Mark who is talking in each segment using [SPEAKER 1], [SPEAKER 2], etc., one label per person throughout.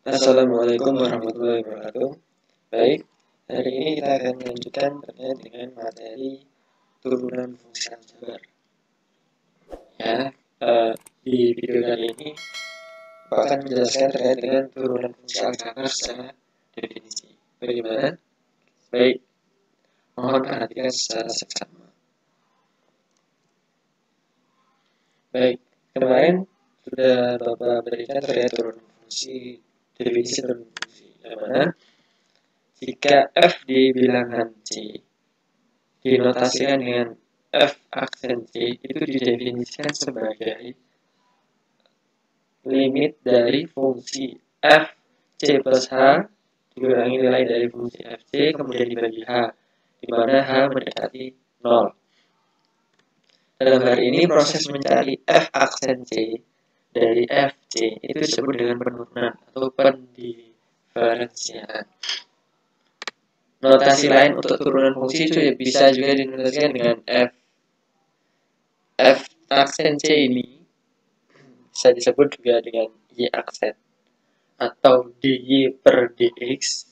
[SPEAKER 1] Assalamualaikum warahmatullahi wabarakatuh. Baik, hari ini kita akan melanjutkan terkait dengan materi turunan fungsi aljabar. Ya, di video kali ini aku akan menjelaskan terkait dengan turunan fungsi aljabar secara definisi. Bagaimana? Baik, mohon perhatikan secara seksama. Baik, kemarin sudah Bapak berikan terkait turunan fungsi, definisi turunan fungsi, yang mana jika f di bilangan C dinotasikan dengan f aksen C, itu didefinisikan sebagai limit dari fungsi f C plus H dikurangi nilai dari fungsi f C kemudian dibagi H, di mana H mendekati 0. Dalam hal ini proses mencari f aksen C dari f C itu disebut dengan penurunan atau pendiferensialan. Notasi lain untuk turunan fungsi itu bisa juga dinotasikan dengan f aksen C ini bisa disebut juga dengan y aksen atau dy per dx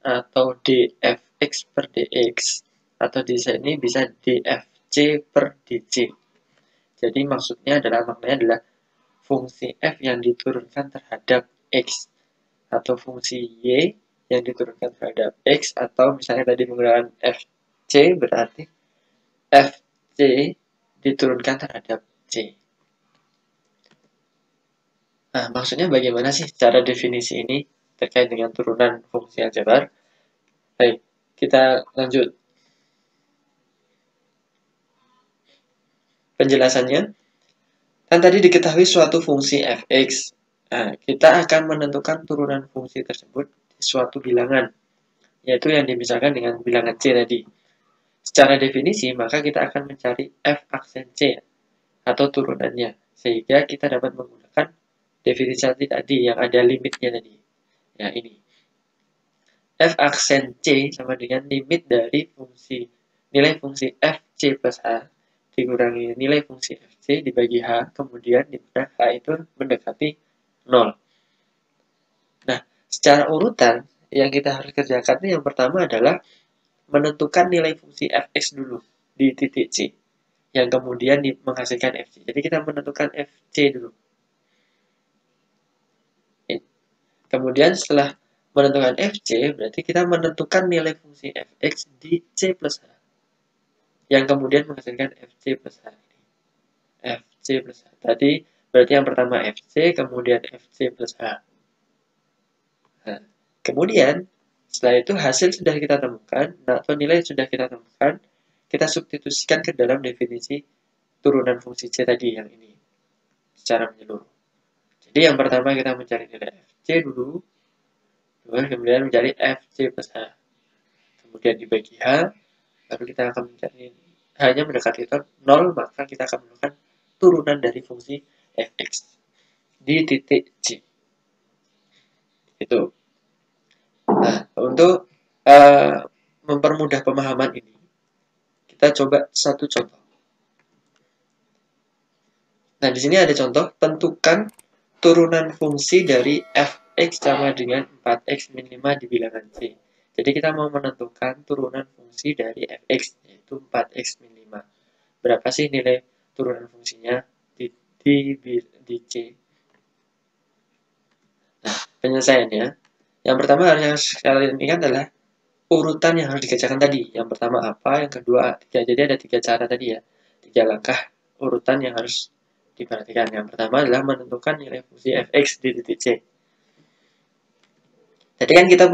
[SPEAKER 1] atau dfx per dx atau di sini bisa dfc per dc. Jadi maksudnya maknanya adalah fungsi f yang diturunkan terhadap x atau fungsi y yang diturunkan terhadap x, atau misalnya tadi menggunakan fc berarti fc diturunkan terhadap c. Nah, maksudnya bagaimana sih cara definisi ini terkait dengan turunan fungsi aljabar? Baik, kita lanjut. Penjelasannya, kan tadi diketahui suatu fungsi fx. Nah, kita akan menentukan turunan fungsi tersebut di suatu bilangan, yaitu yang dimisahkan dengan bilangan C tadi. Secara definisi, maka kita akan mencari f aksen C atau turunannya, sehingga kita dapat menggunakan definisi tadi yang ada limitnya tadi. Ya, ini. F aksen C sama dengan limit dari nilai fungsi fc plus H dikurangi nilai fungsi fc dibagi H, kemudian di mana H itu mendekati 0. Nah, secara urutan yang kita harus kerjakan yang pertama adalah menentukan nilai fungsi fx dulu di titik C, yang kemudian menghasilkan fc. Jadi kita menentukan fc dulu. Kemudian setelah menentukan fc, berarti kita menentukan nilai fungsi fx di c plus h, yang kemudian menghasilkan fc plus h. fc plus h. Tadi berarti yang pertama fc, kemudian fc plus h. Nah, kemudian setelah itu hasil sudah kita temukan, atau nilai sudah kita temukan, kita substitusikan ke dalam definisi turunan fungsi C tadi yang ini secara menyeluruh. Jadi yang pertama kita mencari nilai fc dulu, kemudian mencari fc plus h, kemudian dibagi h, lalu kita akan mencari hanya mendekati 0, maka kita akan melakukan turunan dari fungsi fx di titik C. Itu. Nah, untuk mempermudah pemahaman ini, kita coba satu contoh. Nah, di sini ada contoh, tentukan turunan fungsi dari fx sama dengan 4x min 5 di bilangan C. Jadi kita mau menentukan turunan fungsi dari fx, yaitu 4x min 5. Berapa sih nilai turunan fungsinya di C? Nah, penyelesaiannya, yang pertama harus kalian ingat adalah urutan yang harus dikerjakan tadi. Yang pertama apa, yang kedua 3. Jadi ada 3 cara tadi ya, 3 langkah urutan yang harus diperhatikan. Yang pertama adalah menentukan nilai fungsi fx di titik C. Jadi kan kita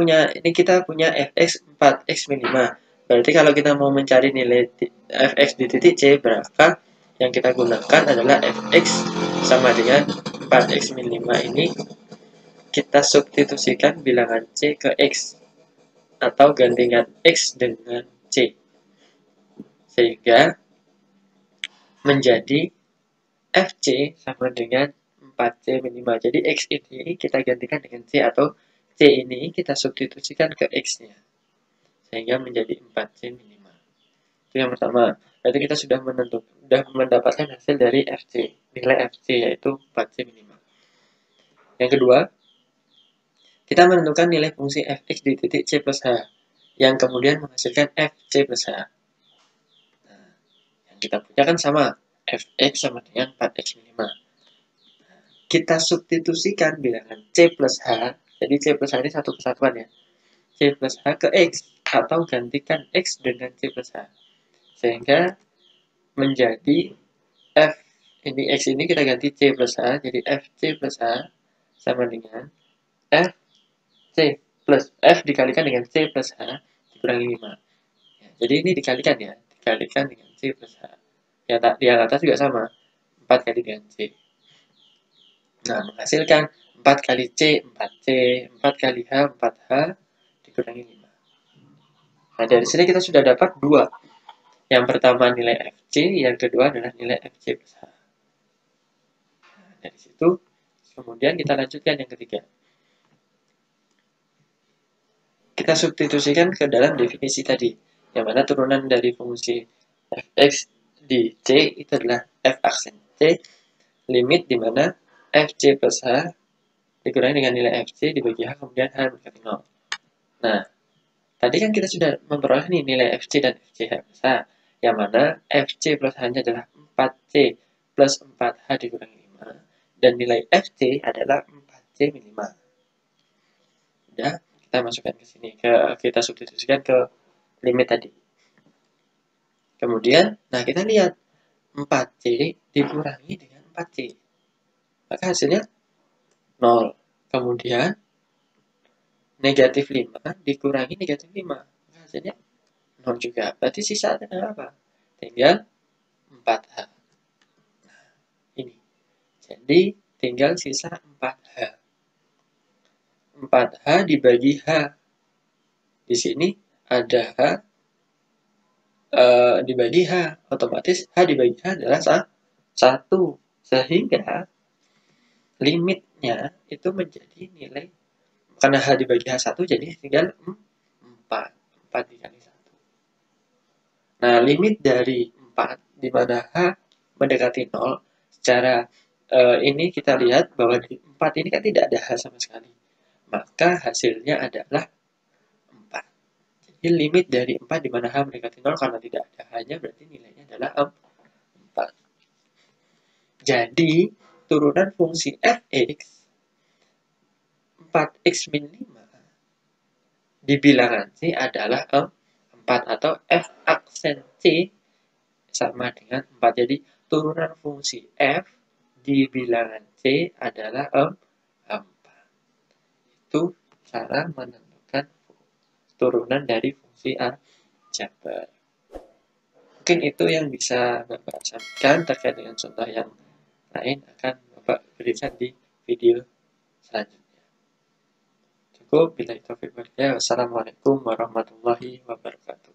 [SPEAKER 1] punya fx 4x min 5. Berarti kalau kita mau mencari nilai fx di titik C, berapa yang kita gunakan adalah fx sama dengan 4x min 5 ini kita substitusikan bilangan C ke X, atau gantikan X dengan C, sehingga menjadi FC sama dengan 4C min 5. Jadi X ini kita gantikan dengan C, atau C ini kita substitusikan ke X-nya, sehingga menjadi 4C min 5. Itu yang pertama. Berarti kita sudah mendapatkan hasil dari FC, nilai FC yaitu 4C min 5. Yang kedua, kita menentukan nilai fungsi fx di titik c plus h, yang kemudian menghasilkan fc plus h. Nah, yang kita punya kan sama, fx sama dengan 4x min 5. Kita substitusikan bilangan c plus h, jadi c plus h ini satu kesatuan ya, c plus h ke x, atau gantikan x dengan c plus h, sehingga menjadi f ini x ini kita ganti c plus h, jadi fc plus h sama dengan fc plus f dikalikan dengan c plus h dikurangi 5. Ya, jadi ini dikalikan ya, dikalikan dengan c plus h. Ya, yang atas juga sama, 4 kali dengan c. Nah, menghasilkan 4 kali c, 4c, 4 kali h, 4h dikurangi 5. Nah, dari sini kita sudah dapat 2. Yang pertama nilai fc, yang kedua adalah nilai fc plus h. Nah, dari situ, kemudian kita lanjutkan yang ketiga. Kita substitusikan ke dalam definisi tadi, yang mana turunan dari fungsi fx di c itu adalah f aksen c, limit di mana fc plus h dikurangi dengan nilai fc dibagi h, kemudian h mendekati 0. Nah, tadi kan kita sudah memperoleh nih nilai fc dan fch plus h, yang mana fc plus h-nya adalah 4c plus 4h dikurangi 5, dan nilai fc adalah 4c min 5. Udah, kita masukkan ke sini, kita substitusikan ke limit tadi. Kemudian, nah kita lihat 4c dikurangi dengan 4c, maka hasilnya 0. Kemudian negatif 5 dikurangi negatif 5, maka hasilnya 0 juga. Berarti sisa tinggal apa? Tinggal 4h. Nah, ini. Jadi tinggal sisa 4h. 4h dibagi h. Di sini ada h dibagi h, otomatis h dibagi h adalah 1, sehingga limitnya itu menjadi nilai, karena h dibagi h1 jadi tinggal 4 dikali 1. Nah, limit dari 4 di mana h mendekati 0, secara ini kita lihat bahwa di 4 ini kan tidak ada h sama sekali, maka hasilnya adalah 4. Jadi limit dari 4 di mana h mendekati 0 karena tidak ada h-nya, berarti nilainya adalah 4. Jadi, turunan fungsi fx 4x min 5 di bilangan c adalah 4, atau f aksen c sama dengan 4. Jadi, turunan fungsi f di bilangan c adalah 4. Itu cara menentukan turunan dari fungsi aljabar. Mungkin itu yang bisa Bapak sampaikan. Terkait dengan contoh yang lain akan Bapak berikan di video selanjutnya. Cukup, bila itu. Wassalamualaikum warahmatullahi wabarakatuh.